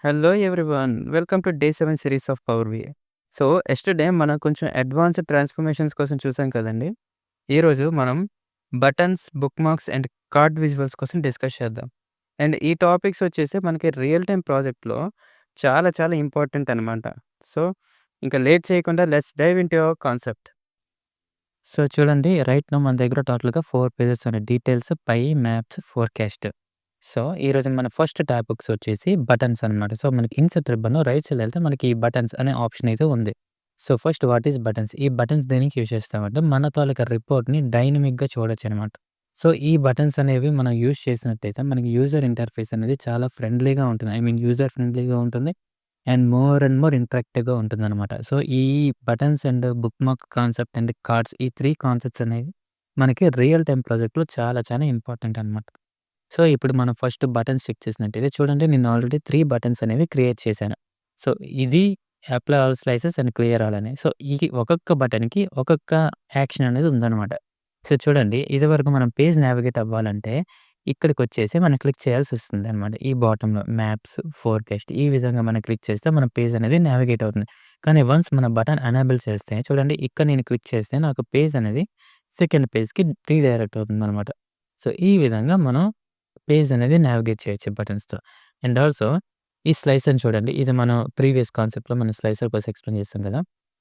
Hello everyone. Welcome to day 7 series of power BI. So, yesterday మనం కొంచెం advanced transformations కోసం చూసాం కదండీ! ఈరోజు మనం buttons, bookmarks and card visuals కోసం డిస్కస్ చేద్దాం. అండ్ ఈ టాపిక్స్ వచ్చేసి మనకి రియల్ టైమ్ ప్రాజెక్ట్‌లో చాలా చాలా ఇంపార్టెంట్ అనమాట. సో, ఇంకా లేట్ చేయకుండా let's dive into our concept. So చూడండి రైట్ నౌ మన దగ్గర టోటల్‌గా 4 పేజెస్ ఉన్నాయి. Details, pie, maps, forecast. So ఈరోజు మన ఫస్ట్ టాపిక్స్ వచ్చేసి బటన్స్ అనమాట. సో మనకి ఇన్సర్ట్ రిబ్బన్‌లో రైట్ సైడ్‌లో ఎళ్తే మనకి ఈ బటన్స్ అనే ఆప్షన్ అయితే ఉంది. So first what is buttons? ఈ బటన్స్ దేనికి యూజ్ చేస్తామంటే మన తాలూకా రిపోర్ట్‌ని డైనమిక్‌గా చూడొచ్చనమాట. సో ఈ బటన్స్ అనేవి మనం యూజ్ చేసినట్టయితే మనకి యూజర్ ఇంటర్ఫేస్ అనేది చాలా ఫ్రెండ్లీగా ఉంటుంది. ఐ మీన్ యూజర్ ఫ్రెండ్లీగా ఉంటుంది. అండ్ మోర్ ఇంటరాక్టివ్‌గా ఉంటుందనమాట. సో, ఈ buttons and bookmark concept and cards ఈ 3 కాన్సెప్ట్స్ అనేవి మనకి రియల్ టైమ్ ప్రాజెక్ట్‌లో చాలా చాలా ఇంపార్టెంట్ అనమాట. సో, ఇప్పుడు మనం ఫస్ట్ బటన్స్ చెక్ చేసినట్టయితే చూడండి నేను ఆల్రెడీ 3 బటన్స్ అనేవి క్రియేట్ చేశాను. సో, ఇది apply all slices and clear all అని. సో, ఈ ఒక్కొక్క బటన్‌కి ఒక్కొక్క యాక్షన్ అనేది ఉందనమాట. సో, చూడండి ఇదివరకు మనం పేజ్ నావిగేట్ అవ్వాలంటే ఇక్కడికొచ్చేసి మనం క్లిక్ చేయాల్సొస్తుందనమాట. ఈ బాటమ్‌లో మ్యాప్స్, ఫోర్‌కాస్ట్ ఈ విధంగా మనం క్లిక్ చేస్తే మన పేజ్ అనేది నావిగేట్ అవుతుంది. కానీ వన్స్ మన బటన్ ఎనేబుల్ చేస్తే చూడండి ఇక్కడ నేను క్లిక్ చేస్తే నాకు పేజ్ అనేది సెకండ్ పేజ్‌కి రీడైరెక్ట్ అవుతుందనమాట. సో, ఈ విధంగా మనం పేజ్ అనేది నావిగేట్ చేయొచ్చు బటన్స్‌తో. అండ్ ఆల్సో ఈ స్లైసర్‌ని చూడండి. ఇది మనం ప్రీవియస్ కాన్సెప్ట్‌లో మనం స్లైసర్ కోసం ఎక్స్‌ప్లెయిన్ చేసాం కదా!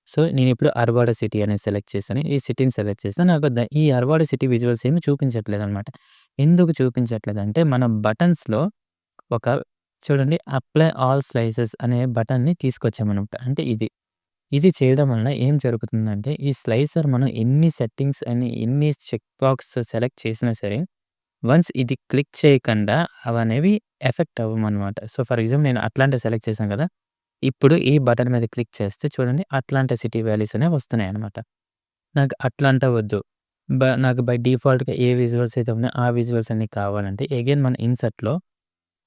సో, నేనిప్పుడు అర్వాడ సిటీ అనేది సెలెక్ట్ చేశాను. ఈ సిటీని సెలెక్ట్ చేస్తే నాకు ఈ అర్వాడ సిటీ విజువల్స్ ఏమి చూపించట్లేదనమాట. ఎందుకు చూపించట్లేదంటే మన బటన్స్‌లో ఒక చూడండి అప్లై ఆల్ స్లైసెస్ అనే బటన్‌ని తీసుకొచ్చామనమాట. అంటే ఇది. ఇది చేయడం వలన ఏం జరుగుతుందంటే ఈ స్లైసర్ మనం ఎన్ని సెట్టింగ్స్ అని ఎన్ని చెక్ బాక్స్ సెలెక్ట్ చేసినా సరే వన్స్ ఇది క్లిక్ చేయకుండా అవనేవి ఎఫెక్ట్ అవ్వమనమాట. సో, ఫర్ ఎగ్జాంపుల్ నేను అట్లాంటా సెలెక్ట్ చేశాను కదా! ఇప్పుడు ఈ బటన్ మీద క్లిక్ చేస్తే చూడండి అట్లాంటా సిటీ వాల్యూస్ అనేవి వస్తున్నాయనమాట. నాకు అట్లాంటా వద్దు. నాకు బై డిఫాల్ట్‌గా ఏ విజువల్స్ అయితే ఉన్నాయో ఆ విజువల్స్ అన్నీ కావాలంటే అగైన్ మన ఇన్సర్ట్‌లో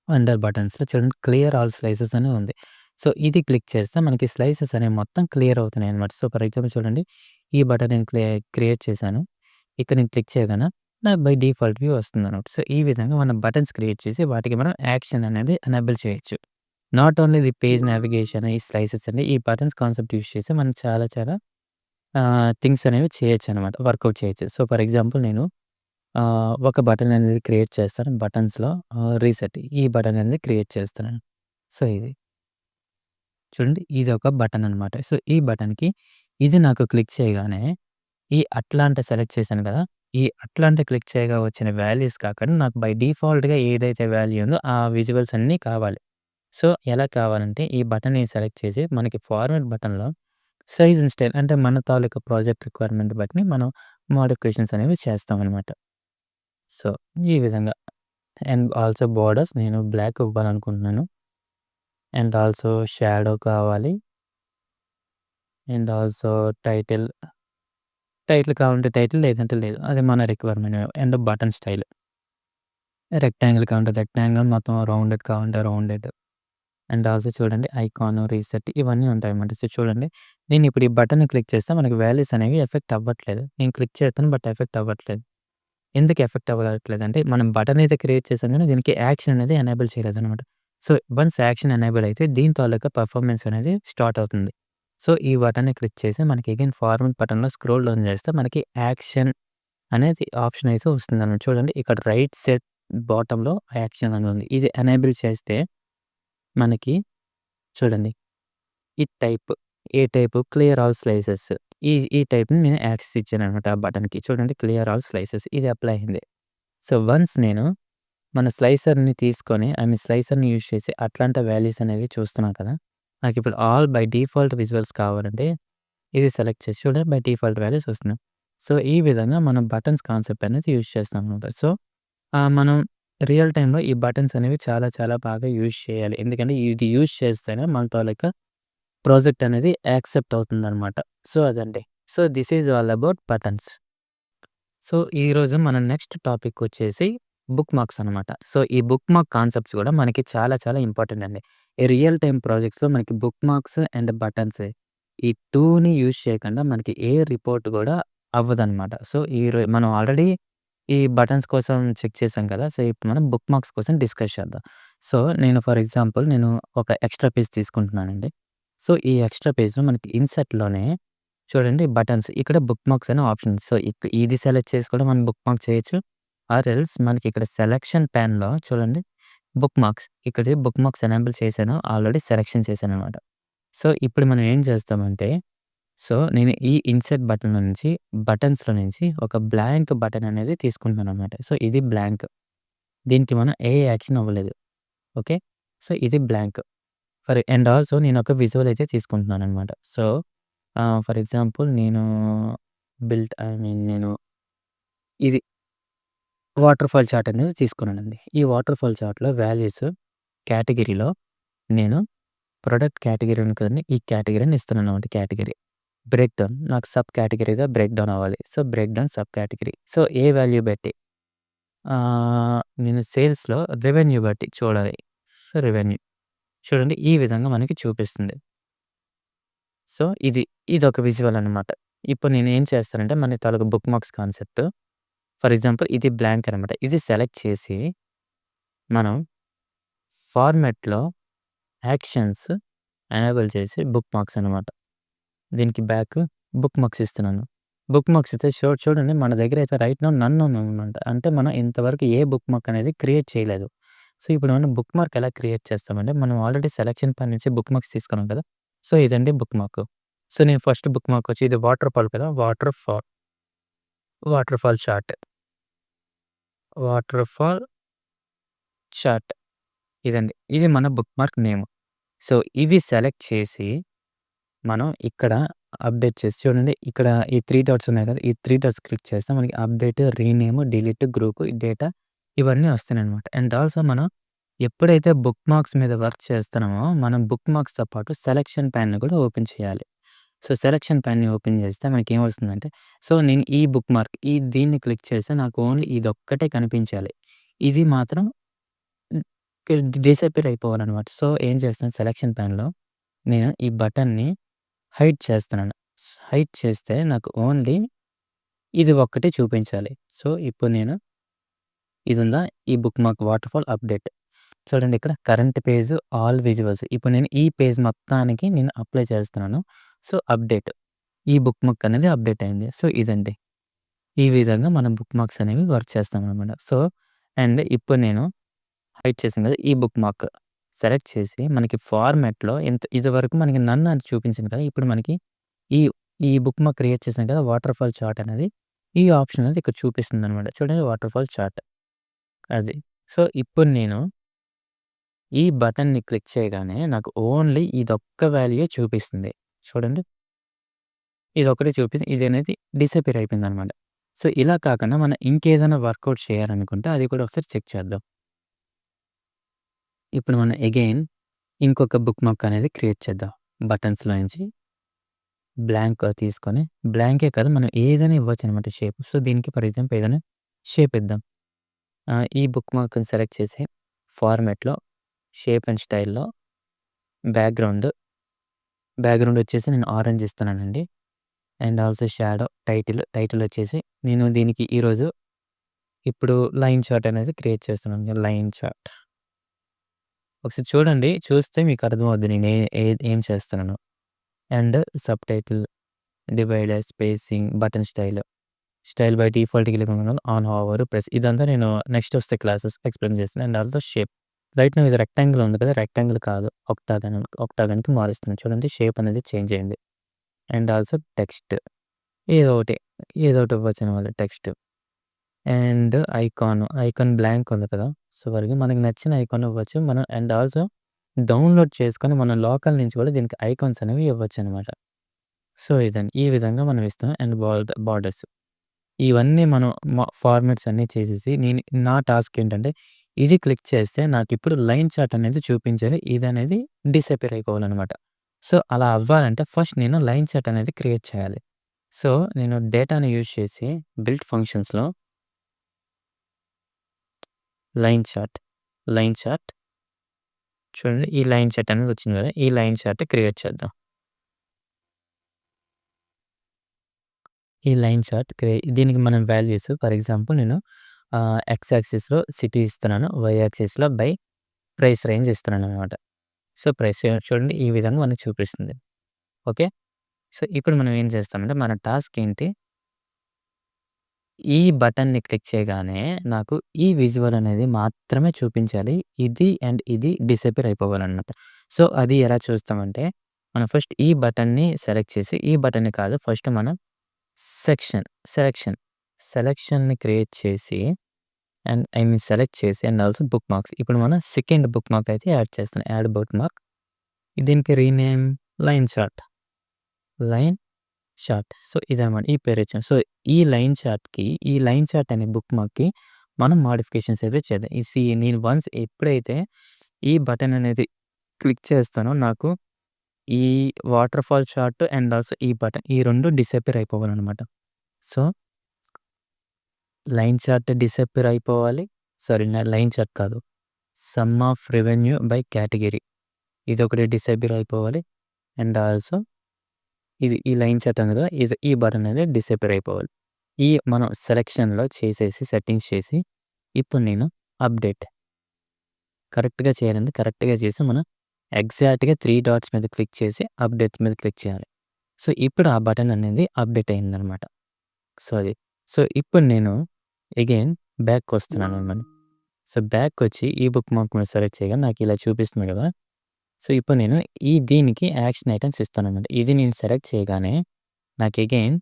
అండర్ బటన్స్‌లో చూడండి క్లియర్ ఆల్ స్లైసెస్ అని ఉంది. సో, ఇది క్లిక్ చేస్తే మనకి స్లైసెస్ అనేవి మొత్తం క్లియర్ అవుతున్నాయనమాట. సో, ఫర్ ఎగ్జాంపుల్ చూడండి ఈ బటన్ నేను క్రియేట్ చేశాను. ఇక్కడ నేను క్లిక్ చేయగానే నాకు బై డిఫాల్ట్ వ్యూ వస్తుందనమాట. సో, ఈ విధంగా మనం బటన్స్ క్రియేట్ చేసి వాటికి మనం యాక్షన్ అనేది ఎనేబుల్ చేయొచ్చు. Not only the page navigation, ఈ స్లైసెస్ అండి ఈ బటన్స్ కాన్సెప్ట్ యూజ్ చేసి మనం చాలా చాలా థింగ్స్ అనేవి చేయొచ్చనమాట. వర్కౌట్ చేయొచ్చు. సో, ఫర్ ఎగ్జాంపుల్ నేను ఒక బటన్ అనేది క్రియేట్ చేస్తాను. బటన్స్‌లో రీసెట్ ఈ బటన్ అనేది క్రియేట్ చేస్తున్నాను. సో, ఇది చూడండి ఇదొక బటన్ అనమాట. సో, ఈ బటన్‌కి ఇది నాకు క్లిక్ చేయగానే ఈ అట్లాంటా సెలెక్ట్ చేశాను కదా! ఈ అట్లాంటా క్లిక్ చేయగా వచ్చిన వాల్యూస్ కాకుండా నాకు బై డిఫాల్ట్‌గా ఏదైతే వాల్యూ ఉందో ఆ విజువల్స్ అన్నీ కావాలి. సో, ఎలా కావాలంటే ఈ బటన్‌ని సెలెక్ట్ చేసి మనకి ఫార్మాట్ బటన్‌లో సైజ్ అండ్ స్టైల్ అంటే మన తాలూకా ప్రాజెక్ట్ రిక్వైర్మెంట్ బట్టి మనం మోడిఫికేషన్స్ అనేవి చేస్తామనమాట. సో, ఈ విధంగా అండ్ ఆల్సో బోర్డర్స్ నేను బ్లాక్ ఇవ్వాలనుకుంటున్నాను. అండ్ ఆల్సో షాడో కావాలి. అండ్ ఆల్సో టైటిల్, టైటిల్ కావాలంటే టైటిల్ లేదంటే లేదు. అది మన requirement and button style. Rectangle కావాలంటే రెక్టాంగిల్, మొత్తం రౌండెడ్ కావాలంటే రౌండెడ్. అండ్ ఆల్సో చూడండి ఐకాన్, రీసెట్ ఇవన్నీ ఉంటాయన్నమాట. సో, చూడండి నేనిప్పుడు ఈ బటన్‌ని క్లిక్ చేస్తే మనకి వాల్యూస్ అనేవి ఎఫెక్ట్ అవ్వట్లేదు. నేను క్లిక్ చేస్తాను బట్ ఎఫెక్ట్ అవ్వట్లేదు. ఎందుకు ఎఫెక్ట్ అవ్వట్లేదంటే మనం బటన్ అయితే క్రియేట్ చేసాం గానీ దీనికి యాక్షన్ అనేది ఎనేబుల్ చేయలేదనమాట. సో, వన్స్ యాక్షన్ ఎనేబుల్ అయితే దీని తాలూకా పెర్ఫార్మన్స్ అనేది స్టార్ట్ అవుతుంది. సో, ఈ బటన్‌ని క్లిక్ చేసి మనకి అగైన్ ఫార్వర్డ్ బటన్‌లో స్క్రోల్ డౌన్ చేస్తే మనకి యాక్షన్ అనేది ఆప్షన్ అయితే వస్తుందనమాట. చూడండి ఇక్కడ రైట్ సైడ్ బాటమ్‌లో యాక్షన్ అని ఉంది. ఇది ఎనేబుల్ చేస్తే మనకి చూడండి ఈ టైప్, ఏ టైపు క్లియర్ ఆల్ స్లైసెస్ ఈ టైప్‌ని నేను యాక్సెస్ ఇచ్చాననమాట ఆ బటన్‌కి. చూడండి క్లియర్ ఆల్ స్లైసెస్ ఇది అప్లై అయింది. సో, వన్స్ నేను మన స్లైసర్‌ని తీసుకొని ఐ మీన్ స్లైసర్‌ని యూజ్ చేసి అట్లాంటా వాల్యూస్ అనేవి చూస్తున్నా కదా! నాకిప్పుడు ఆల్ బై డిఫాల్ట్ విజువల్స్ కావాలంటే ఇది సెలెక్ట్ చేసి చూడండి బై డిఫాల్ట్ వాల్యూస్ వస్తున్నాయి. సో, ఈ విధంగా మనం బటన్స్ కాన్సెప్ట్ అనేది యూజ్ చేస్తామనమాట. సో, మనం రియల్ టైమ్‌లో ఈ బటన్స్ అనేవి చాలా చాలా బాగా యూజ్ చేయాలి. ఎందుకంటే ఇది యూజ్ చేస్తేనే మన తాలూకా ప్రాజెక్ట్ అనేది యాక్సెప్ట్ అవుతుందనమాట. సో, అదండి. So, this is all about buttons. So, ఈరోజు మన నెక్స్ట్ టాపిక్ వచ్చేసి బుక్‌మార్క్స్ అనమాట. సో, ఈ బుక్‌మార్క్ కాన్సెప్ట్స్ కూడా మనకి చాలా చాలా ఇంపార్టెంట్ అండి. ఈ రియల్ టైమ్ ప్రాజెక్ట్స్‌లో మనకి బుక్‌మార్క్స్ అండ్ బటన్స్ ఈ 2ని యూజ్ చేయకుండా మనకి ఏ రిపోర్ట్ కూడా అవ్వదనమాట. సో, మనం ఆల్రెడీ ఈ బటన్స్ కోసం చెక్ చేసాం కదా! సో, ఇప్పుడు మనం బుక్ మార్క్స్ కోసం డిస్కస్ చేద్దాం. సో, నేను ఫర్ ఎగ్జాంపుల్ నేను ఒక ఎక్స్‌ట్రా పేజ్ తీసుకుంటున్నానండి. సో, ఈ ఎక్స్‌ట్రా పేజ్‌లో మనకి ఇన్సర్ట్‌లోనే చూడండి బటన్స్ ఇక్కడ బుక్ మార్క్స్ అనే ఆప్షన్ ఉంది. సో, ఇది సెలెక్ట్ చేసి కూడా మనం బుక్ మార్క్ చేయొచ్చు. ఆర్ ఎల్స్ మనకి ఇక్కడ సెలక్షన్ ప్యాన్‌లో చూడండి బుక్ మార్క్స్ ఇక్కడ బుక్ మార్క్స్ ఎనేబుల్ చేశాను. ఆల్రెడీ సెలక్షన్ చేశాననమాట. సో, ఇప్పుడు మనం ఏం చేస్తామంటే సో, నేను ఈ ఇన్సర్ట్ బటన్‌లో నుంచి బటన్స్‌లో నుంచి ఒక బ్లాంక్ బటన్ అనేది తీసుకుంటున్నాననమాట. సో, ఇది బ్లాంక్. దీనికి మనం ఏ యాక్షన్ అవ్వలేదు. ఓకే. సో, ఇది బ్లాంక్. అండ్ ఆల్సో నేనొక విజువల్ అయితే తీసుకుంటున్నాననమాట. సో, ఫర్ ఎగ్జాంపుల్ నేను ఇది వాటర్ ఫాల్ చార్ట్ అనేది తీసుకున్నానండి. ఈ వాటర్ ఫాల్ చార్ట్‌లో వాల్యూస్ కేటగిరీలో నేను ప్రొడక్ట్ కేటగిరీ ఉంది కదండీ! ఈ కేటగిరీని ఇస్తున్నాననమాట కేటగిరీ. బ్రేక్ డౌన్ నాకు సబ్ కేటగిరీగా బ్రేక్ డౌన్ అవ్వాలి. So, break down sub category. So, ఏ వాల్యూ బట్టి నేను సేల్స్‌లో రెవెన్యూ బట్టి చూడాలి. సో, రెవెన్యూ చూడండి ఈ విధంగా మనకి చూపిస్తుంది. సో, ఇదొక విజువల్ అనమాట. ఇప్పుడు నేనేం చేస్తానంటే మన తాలూకా bookmarks concept for example ఇది బ్లాంక్ అనమాట. ఇది సెలెక్ట్ చేసి మనం ఫార్మాట్‌లో యాక్షన్స్ ఎనేబుల్ చేసి బుక్ మార్క్స్ అనమాట. దీనికి బ్యాక్ బుక్ మార్క్స్ ఇస్తున్నాను. బుక్ మార్క్స్ ఇస్తే చూడండి మన దగ్గర అయితే రైట్ నౌ నన్ ఉందనమాట. అంటే మనం ఇంతవరకు ఏ బుక్ మార్క్ అనేది క్రియేట్ చేయలేదు. సో, ఇప్పుడు మనం బుక్ మార్క్ ఎలా క్రియేట్ చేస్తామంటే మనం ఆల్రెడీ సెలక్షన్ పైన నుంచి బుక్ మార్క్స్ తీసుకున్నాం కదా! సో, ఇదండి బుక్ మార్క్. సో, నేను ఫస్ట్ బుక్ మార్క్ వచ్చి ఇది వాటర్ ఫాల్ కదా! Water fall chart. Water fall chart ఇదండి. ఇది మన బుక్ మార్క్ నేమ్. సో, ఇది సెలెక్ట్ చేసి మనం ఇక్కడ అప్డేట్ చేసి చూడండి ఇక్కడ ఈ 3 డాట్స్ ఉన్నాయి కదా! ఈ 3 డాట్స్ క్లిక్ చేస్తే మనకి update, rename, delete, group, data ఇవన్నీ వస్తున్నాయనమాట. అండ్ ఆల్సో మనం ఎప్పుడైతే బుక్ మార్క్స్ మీద వర్క్ చేస్తున్నామో మనం బుక్ మార్క్స్‌తో పాటు సెలక్షన్ ప్యాన్‌ని కూడా ఓపెన్ చేయాలి. సో, సెలక్షన్ ప్యాన్‌ని ఓపెన్ చేస్తే మనకేమొస్తుందంటే సో, నేను ఈ బుక్ మార్క్ దీన్ని క్లిక్ చేస్తే నాకు ఓన్లీ ఇదొక్కటే కనిపించాలి. ఇది మాత్రం హ్మ్, డిసపియర్ అయిపోవాలనమాట. సో, ఏం చేస్తాను సెలక్షన్ ప్యాన్‌లో నేను ఈ బటన్‌ని హైడ్ చేస్తున్నాను. హైడ్ చేస్తే నాకు ఓన్లీ ఇది ఒక్కటే చూపించాలి. సో, ఇప్పుడు నేను ఇదుందా ఈ బుక్ మార్క్ వాటర్‌ఫాల్ అప్డేట్. చూడండి ఇక్కడ కరెంట్ పేజ్ ఆల్ విజువల్స్. ఇప్పుడు నేను ఈ పేజ్ మొత్తానికి నేను అప్లై చేస్తున్నాను. So, update. ఈ బుక్ మార్క్ అనేది అప్డేట్ అయింది. సో, ఇదండి. ఈ విధంగా మనం బుక్ మార్క్స్ అనేవి వర్క్ చేస్తామనమాట. సో, అండ్ ఇప్పుడు నేను హైడ్ చేశాను కదా! ఈ బుక్ మార్క్ సెలెక్ట్ చేసి మనకి ఫార్మాట్‌లో ఇదివరకు మనకి నన్ అని చూపించింది కదా! ఇప్పుడు మనకి ఈ ఈ బుక్ మార్క్ క్రియేట్ చేశాం కదా! వాటర్‌ఫాల్ చార్ట్ అనేది ఈ ఆప్షన్ అనేది ఇక్కడ చూపిస్తుందనమాట. చూడండి వాటర్‌ఫాల్ చార్ట్ అది. సో, ఇప్పుడు నేను ఈ బటన్‌ని క్లిక్ చేయగానే నాకు ఓన్లీ ఇదొక్క వాల్యూయే చూపిస్తుంది. చూడండి. ఇదొక్కటే చూపిస్తుంది. ఇదనేది డిసపియర్ అయిపోయిందనమాట. సో, ఇలా కాకుండా మనం ఇంకేదైనా వర్కౌట్ చేయాలనుకుంటే అది కూడా ఒకసారి చెక్ చేద్దాం. ఇప్పుడు మనం అగైన్ ఇంకొక బుక్ మార్క్ అనేది క్రియేట్ చేద్దాం. బటన్స్‌లో నుంచి బ్లాంక్ తీసుకొని బ్లాంకే కాదు మనం ఏదైనా ఇవ్వచ్చనమాట షేప్. సో, దీనికి ఫర్ ఎగ్జాంపుల్ ఏదైనా షేప్ ఇద్దాం. ఈ బుక్ మార్క్‌ని సెలెక్ట్ చేసి ఫార్మాట్‌లో షేప్ అండ్ స్టైల్‌లో బ్యాక్‌గ్రౌండ్, బ్యాక్‌గ్రౌండ్ వచ్చేసి నేను ఆరెంజ్ ఇస్తున్నానండి. అండ్ ఆల్సో షాడో, టైటిల్ వచ్చేసి నేను దీనికి ఈరోజు ఇప్పుడు లైన్ చార్ట్ అనేది క్రియేట్ చేస్తున్నాను. Line chart. ఒకసారి చూడండి. చూస్తే మీకు అర్థమవుద్ది నేను ఏం చేస్తున్నానో. And subtitle, divider, spacing, button style. Style by default click on, hover, press ఇదంతా నేను నెక్స్ట్ వస్తే క్లాసెస్ ఎక్స్‌ప్లెయిన్ చేస్తాను. And also shape. Right now ఇది రెక్టాంగిల్ ఉంది కదా! రెక్టాంగిల్ కాదు. ఒక్టాగన్‌కి మారుస్తున్నాను. చూడండి షేప్ అనేది చేంజ్ అయింది. అండ్ ఆల్సో టెక్స్ట్ ఏదో ఒకటి, ఏదో ఒకటి ఇవ్వచ్చనమాట టెక్స్ట్. అండ్ ఐకాన్ బ్లాంక్ ఉంది కదా! సో, వరకు మనకు నచ్చిన ఐకాన్ ఇవ్వచ్చు. మనం అండ్ ఆల్సో డౌన్‌లోడ్ చేసుకొని మనం లోకల్ నుంచి కూడా దీనికి ఐకాన్స్ అనేవి ఇవ్వచ్చనమాట. సో, ఇదండి. ఈ విధంగా మనం ఇస్తాం. And borders. ఇవన్నీ మనం ఫార్మాట్స్ అన్నీ చేసేసి నా టాస్క్ ఏంటంటే ఇది క్లిక్ చేస్తే నాకిప్పుడు లైన్ చార్ట్ అనేది చూపించాలి. ఇదనేది డిసపియర్ అయిపోవాలనమాట. సో, అలా అవ్వాలంటే ఫస్ట్ నేను లైన్ చార్ట్ అనేది క్రియేట్ చేయాలి. సో, నేను డేటాని యూజ్ చేసి బిల్ట్ ఫంక్షన్స్‌లో లైన్ చార్ట్, లైన్ చార్ట్ చూడండి ఈ లైన్ చార్ట్ అనేది వచ్చింది కదా! ఈ లైన్ చార్ట్ క్రియేట్ చేద్దాం. ఈ లైన్ చార్ట్ దీనికి మనం వాల్యూస్ ఫర్ ఎగ్జాంపుల్ నేను ఎక్స్ యాక్సిస్‌లో సిటీ ఇస్తున్నాను. వై యాక్సిస్‌లో బై ప్రైస్ రేంజ్ ఇస్తున్నాననమాట. సో, ప్రైస్ చూడండి ఈ విధంగా మనకు చూపిస్తుంది. ఓకే. సో, ఇప్పుడు మనం ఏం చేస్తామంటే మన టాస్క్ ఏంటి? ఈ బటన్‌ని క్లిక్ చేయగానే నాకు ఈ విజువల్ అనేది మాత్రమే చూపించాలి. ఇది అండ్ ఇది డిసపియర్ అయిపోవాలనమాట. సో, అది ఎలా చూస్తామంటే మనం ఫస్ట్ ఈ బటన్‌ని సెలెక్ట్ చేసి ఈ బటన్‌ని కాదు ఫస్ట్ మనం సెలక్షన్ సెలక్షన్‌ని క్రియేట్ చేసి అండ్ ఐ మీన్ సెలెక్ట్ చేసి అండ్ ఆల్సో బుక్ మార్క్స్. ఇప్పుడు మనం సెకండ్ బుక్ మార్క్ అయితే యాడ్ చేస్తున్నాం. Add bookmark. దీనికి rename line chart. Line chart. So, ఇదనమాట. ఈ పేరిచ్చాం. సో, ఈ లైన్ చార్ట్ అనే బుక్ మార్క్‌కి మనం మోడిఫికేషన్స్ అయితే చేద్దాం. నేను వన్స్ ఎప్పుడైతే ఈ బటన్ అనేది క్లిక్ చేస్తానో నాకు ఈ waterfall chart and also ఈ బటన్ ఈ 2 డిసపియర్ అయిపోవాలనమాట. సో, లైన్ చార్ట్ డిసపియర్ అయిపోవాలి. సారీ లైన్ చార్ట్ కాదు. Sum of revenue by category ఇదొకటి డిసపియర్ అయిపోవాలి. అండ్ ఆల్సో ఈ లైన్ చార్ట్ ఉంది కదా! ఈ బటన్ అనేది డిసపియర్ అయిపోవాలి. మనం సెలక్షన్‌లో చేసేసి సెట్టింగ్స్ చేసి ఇప్పుడు నేను అప్డేట్ కరెక్ట్‌గా చేయాలండి. కరెక్ట్‌గా చేసి మనం ఎగ్జాక్ట్‌గా 3 డాట్స్ మీద క్లిక్ చేసి అప్డేట్ మీద క్లిక్ చేయాలి. సో, ఇప్పుడు ఆ బటన్ అనేది అప్డేట్ అయిందనమాట. సో, అది. సో, ఇప్పుడు నేను అగైన్ బ్యాక్‌కొస్తున్నాననమాట. సో, బ్యాక్‌కొచ్చి ఈ బుక్ మార్క్ మీద సెలెక్ట్ చేయగానే నాకు ఇలా చూపిస్తుంది కదా! సో, ఇప్పుడు నేను దీనికి యాక్షన్ ఐటెమ్స్ ఇస్తాననమాట. ఇది నేను సెలెక్ట్ చేయగానే నాకు అగైన్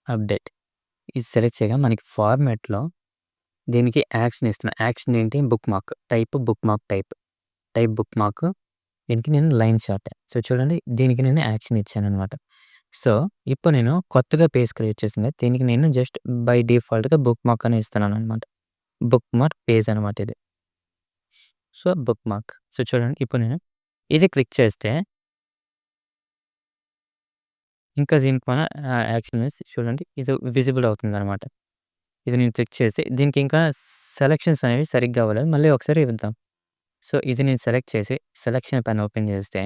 అప్డేట్ ఇది సెలెక్ట్ చేయగానే మనకి ఫార్మాట్‌లో దీనికి యాక్షన్ ఇస్తున్నా. యాక్షన్ ఏంటి? Book mark. Type book mark. దీనికి నేను లైన్ చార్ట్. సో, చూడండి దీనికి నేను యాక్షన్ ఇచ్చాననమాట. సో, ఇప్పుడు నేను కొత్తగా పేజ్ క్రియేట్ చేశాను కదా! దీనికి నేను జస్ట్ బై డిఫాల్ట్‌గా బుక్ మార్క్ అని ఇస్తున్నాననమాట. బుక్ మార్క్ పేజ్ అనమాట ఇది. So, book mark. సో, చూడండి ఇప్పుడు నేను ఇది క్లిక్ చేస్తే ఇంకా దీనికి మన యాక్షన్ చూడండి ఇది విజిబుల్ అవుతుందనమాట. ఇది నేను క్లిక్ చేసి దీనికి ఇంకా సెలక్షన్స్ అనేవి సరిగ్గా అవ్వలేదు. మళ్ళీ ఒకసారి ఇద్దాం. సో, ఇది నేను సెలెక్ట్ చేసి సెలక్షన్ పెన్ ఓపెన్ చేస్తే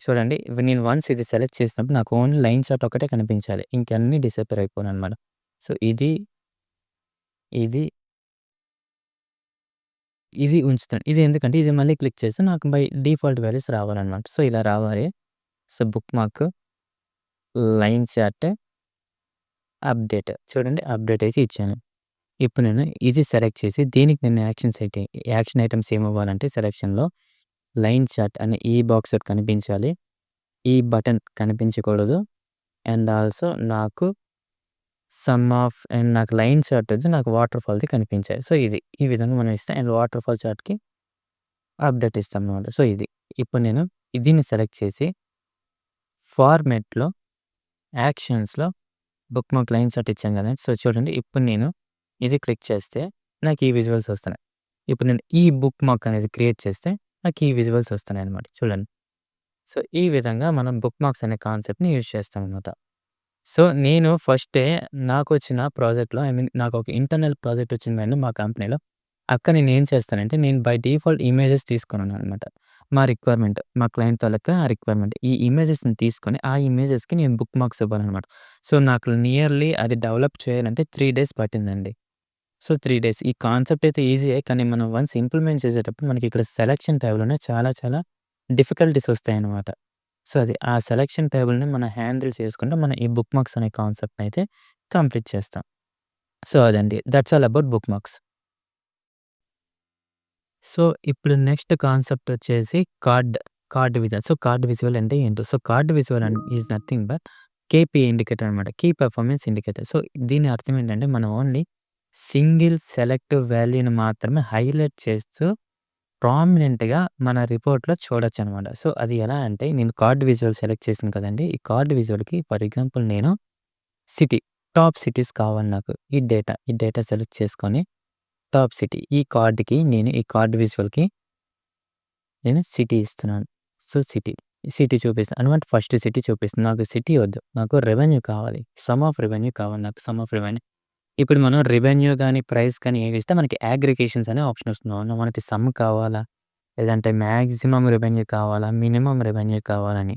చూడండి నేను వన్స్ ఇది సెలెక్ట్ చేసినప్పుడు నాకు ఓన్లీ లైన్ చార్ట్ ఒకటే కనిపించాలి. ఇంకన్నీ డిసపియర్ అయిపోయాననమాట. సో, ఇది, ఇది ఉంచుతాను. ఇది ఎందుకంటే ఇది మళ్ళీ క్లిక్ చేస్తే నాకు బై డిఫాల్ట్ వాల్యూస్ రావాలనమాట. సో, ఇలా రావాలి. So, book mark, line chart, update. చూడండి అప్డేట్ అయితే ఇచ్చాను. ఇప్పుడు నేను ఇది సెలెక్ట్ చేసి దీనికి నేను యాక్షన్ ఐటెమ్స్ ఏమివ్వాలంటే సెలక్షన్‌లో లైన్ చార్ట్ అనే ఈ బాక్స్ ఒకటి కనిపించాలి. ఈ బటన్ కనిపించకూడదు. అండ్ ఆల్సో నాకు నాకు లైన్ చార్ట్ వద్దు. నాకు వాటర్ ఫాల్‌ది కనిపించాలి. సో, ఈ విధంగా మనం ఇస్తాం. అండ్ వాటర్ ఫాల్ చార్ట్‌కి అప్డేట్ ఇస్తామనమాట. సో, ఇది. ఇప్పుడు నేను దీన్ని సెలెక్ట్ చేసి ఫార్మాట్‌లో, యాక్షన్స్‌లో బుక్ మార్క్ లైన్ చార్ట్ ఇచ్చాం కదండీ! సో, చూడండి ఇప్పుడు నేను ఇది క్లిక్ చేస్తే నాకు ఈ విజువల్స్ వస్తున్నాయి. ఇప్పుడు నేను ఈ బుక్ మార్క్ అనేది క్రియేట్ చేస్తే నాకు ఈ విజువల్స్ వస్తున్నాయన్నమాట. చూడండి. సో, ఈ విధంగా మనం బుక్ మార్క్స్ అనే కాన్సెప్ట్‌ని యూజ్ చేస్తామనమాట. సో, నేను ఫస్టే నాకొచ్చిన ప్రాజెక్ట్‌లో ఐ మీన్ నాకొక ఇంటర్నల్ ప్రాజెక్ట్ వచ్చిందండి మా కంపెనీలో. అక్కడ నేనేం చేస్తానంటే నేను బై డిఫాల్ట్ ఇమేజెస్ తీసుకున్నాననమాట. మా క్లయింట్ తాలూకా రిక్వైర్మెంట్. ఈ ఇమేజెస్‌ని తీసుకొని ఆ ఇమేజెస్‌కి నేను బుక్ మార్క్స్ ఇవ్వాలనమాట. సో, నాకు నియర్లీ అది డెవలప్ చేయాలంటే 3 డేస్ పట్టిందండి. So, 3 days. ఈ కాన్సెప్ట్ అయితే ఈజీయే. కానీ మనం వన్స్ ఇంప్లిమెంట్ చేసేటప్పుడు మనకి ఇక్కడ సెలక్షన్ ట్యాబ్‌లోనే చాలా చాలా డిఫికల్టీస్ వస్తాయన్నమాట. సో, ఆ సెలక్షన్ టేబుల్‌ని మనం హ్యాండిల్ చేసుకుంటే మనం ఈ బుక్ మార్క్స్ అనే కాన్సెప్ట్‌ని అయితే కంప్లీట్ చేస్తాం. సో, అదండి. That's all about bookmarks. So, ఇప్పుడు నెక్స్ట్ కాన్సెప్ట్ వచ్చేసి card visual. So, card visual అంటే ఏంటో? So, card visual is nothing but KPI indicator అనమాట. Key performance indicator. సో, దీని అర్థం ఏంటంటే మనం ఓన్లీ సింగిల్ సెలెక్టివ్ వాల్యూని మాత్రమే హైలైట్ చేస్తూ ప్రామినెంట్‌గా మన రిపోర్ట్‌లో చూడొచ్చనమాట. సో, అది ఎలా అంటే నేను కార్డ్ విజువల్ సెలెక్ట్ చేశాను కదండీ! ఈ కార్డ్ విజువల్‌కి ఫర్ ఎగ్జాంపుల్ నేను సిటీ, టాప్ సిటీస్ కావాలి నాకు. ఈ డేటా సెలెక్ట్ చేసుకొని టాప్ సిటీ ఈ కార్డ్ విజువల్‌కి నేను సిటీ ఇస్తున్నాను. సో, సిటీ చూపిస్తాను. అంటే ఫస్ట్ సిటీ చూపిస్తుంది. నాకు సిటీ వద్దు. నాకు రెవెన్యూ కావాలి. సమ్ ఆఫ్ రెవెన్యూ కావాలి నాకు. Some of revenue. ఇప్పుడు మనం రెవెన్యూ గాని, ప్రైస్ కానీ ఏవిస్తే మనకి అగ్రిగేషన్స్ అనే ఆప్షన్ వస్తుంది. అవునా? మనకి సమ్ కావాలా? లేదంటే మాక్సిమం రెవెన్యూ కావాలా? మినిమమ్ రెవెన్యూ కావాలని.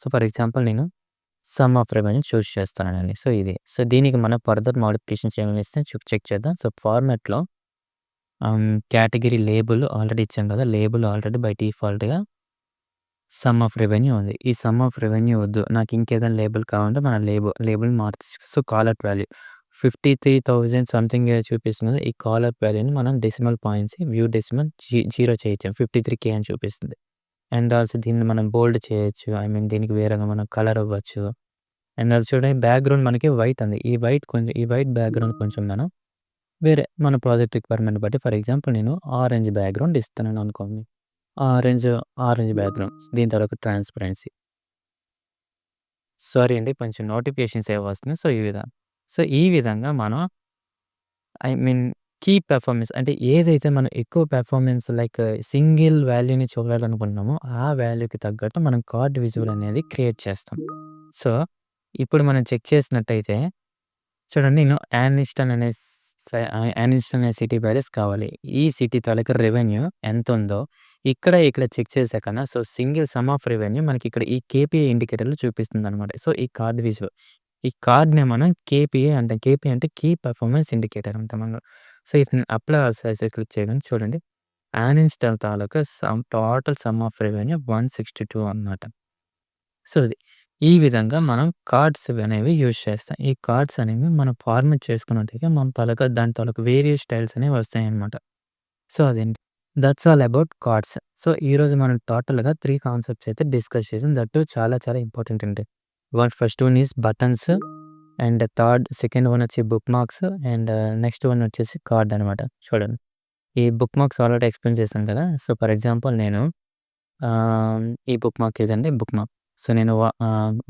సో, ఫర్ ఎగ్జాంపుల్ నేను సమ్ ఆఫ్ రెవెన్యూ చూజ్ చేస్తానండి. సో, ఇది. సో, దీనికి మనం ఫర్దర్ మోడిఫికేషన్స్ ఏమైనా ఇస్తే చెక్ చేద్దాం. సో, ఫార్మాట్‌లో కేటగరీ లేబుల్ ఆల్రెడీ ఇచ్చాం కదా! లేబుల్ ఆల్రెడీ బై డిఫాల్ట్‌గా సమ్ ఆఫ్ రెవెన్యూ ఉంది. ఈ సమ్ ఆఫ్ రెవెన్యూ వద్దు. నాకు ఇంకేదైనా లేబుల్ కావాలంటే మనం లేబుల్ మార్చొచ్చు. సో, కాలౌట్ వాల్యూ 53,000 సంథింగ్ చూపిస్తుంది. ఈ కాలౌట్ వాల్యూని మనం డెసిమల్ పాయింట్స్ వ్యూ డెసిమల్ 0 చేయొచ్చు. 53K అని చూపిస్తుంది. అండ్ ఆల్సో దీన్ని మనం బోల్డ్ చేయొచ్చు. ఐ మీన్ దీనికి వేరేగా మనం కలర్ ఇవ్వచ్చు. అండ్ ఆల్సో చూడండి బ్యాక్‌గ్రౌండ్ మనకి వైట్ ఉంది. ఈ వైట్ బ్యాక్‌గ్రౌండ్ కొంచెం మనం వేరే మన ప్రాజెక్ట్ రిక్వైర్మెంట్ బట్టి ఫర్ ఎగ్జాంపుల్ నేను ఆరెంజ్ బ్యాక్‌గ్రౌండ్ ఇస్తున్నాను అనుకోండి. Orange, orange background. దీని తర్వాత ట్రాన్స్‌పరెన్సీ. సారీ అండి కొంచెం నోటిఫికేషన్స్ ఏవో వస్తున్నాయి. సో, ఈ విధంగా మనం ఐ మీన్ కీ పెర్ఫార్మెన్స్ అంటే ఏదైతే మనం ఎక్కువ పెర్ఫార్మెన్స్ లైక్ సింగిల్ వాల్యూని చూడాలనుకుంటున్నామో, ఆ వాల్యూకి తగ్గట్టు మనం కార్డ్ విజువల్ అనేది క్రియేట్ చేస్తాం. సో, ఇప్పుడు మనం చెక్ చేసినట్టయితే చూడండి నేను యానిస్టన్ అనే సిటీ వాల్యూస్ కావాలి. ఈ సిటీ తాలూకా రెవెన్యూ ఎంతుందో ఇక్కడ చెక్ చేసాకన్నా so, single sum of revenue మనకిక్కడ ఈ కేపీఐ ఇండికేటర్‌లో చూపిస్తుందనమాట. సో, ఈ కార్డ్ విజువల్. ఈ కార్డ్‌ని మనం కేపీఐ అంటాం. కేపీఐ అంటే కీ పెర్ఫార్మెన్స్ ఇండికేటర్ అంటాం మనం. So, if apply also click చేయగానే చూడండి యానిస్టన్ తాలూకా టోటల్ సమ్ ఆఫ్ రెవెన్యూ 162 అనమాట. సో, ఇది. ఈ విధంగా మనం కార్డ్స్ అనేవి యూజ్ చేస్తాం. ఈ కార్డ్స్ అనేవి మనం ఫార్మాట్ చేసుకున్నట్టయితే మన దాని తాలూకా వేరియస్ స్టైల్స్ అనేవి వస్తాయన్నమాట. సో, అదండి. That's all about cards. So, ఈరోజు మనం టోటల్‌గా 3 కాన్సెప్ట్స్ అయితే డిస్కస్ చేసాం. దట్ టూ చాలా చాలా ఇంపార్టెంట్ అండి. First one is buttons and second one వచ్చి bookmarks and next one వచ్చేసి కార్డ్ అనమాట. చూడండి. ఈ బుక్ మార్క్స్ ఆల్రెడీ ఎక్స్‌ప్లెయిన్ చేశాను కదా! సో, ఫర్ ఎగ్జాంపుల్ నేను ఈ బుక్ మార్క్ ఇదండి బుక్ మార్క్. సో, నేను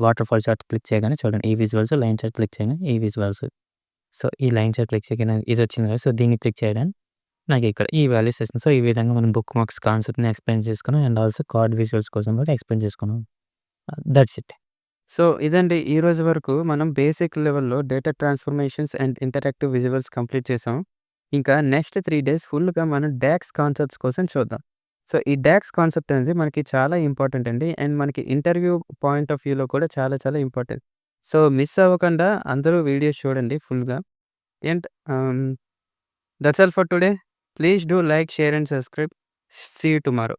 వాటర్ ఫాల్ చార్ట్ క్లిక్ చేయగానే చూడండి ఈ విజువల్స్, లైన్ చార్ట్ క్లిక్ చేయగానే ఈ విజువల్స్. సో, ఈ లైన్ చార్ట్ క్లిక్ చేయగానే ఇదొచ్చింది కదా! సో, దీన్ని క్లిక్ చేయగానే నాకిక్కడ ఈ వాల్యూస్ వస్తుంది. సో, ఈ విధంగా మనం బుక్ మార్క్స్ కాన్సెప్ట్‌ని ఎక్స్‌ప్లెయిన్ చేసుకున్నాం. అండ్ ఆల్సో కార్డ్ విజువల్స్ కోసం కూడా ఎక్స్‌ప్లెయిన్ చేసుకున్నాం. That's it. సో, ఇదండి ఈ రోజు వరకు మనం బేసిక్ లెవెల్‌లో data transformations and interactive visuals complete చేసాం. ఇంకా నెక్స్ట్ 3 డేస్ ఫుల్‌గా మనం డాక్స్ కాన్సెప్ట్స్ కోసం చూద్దాం. సో, ఈ డాక్స్ కాన్సెప్ట్ అనేది మనకి చాలా ఇంపార్టెంట్ అండి. అండ్ మనకి ఇంటర్వ్యూ పాయింట్ ఆఫ్ వ్యూలో కూడా చాలా చాలా ఇంపార్టెంట్. సో, మిస్ అవ్వకుండా అందరూ వీడియోస్ చూడండి ఫుల్‌గా. And that's all for today. Please do like, share and subscribe. See you tomorrow.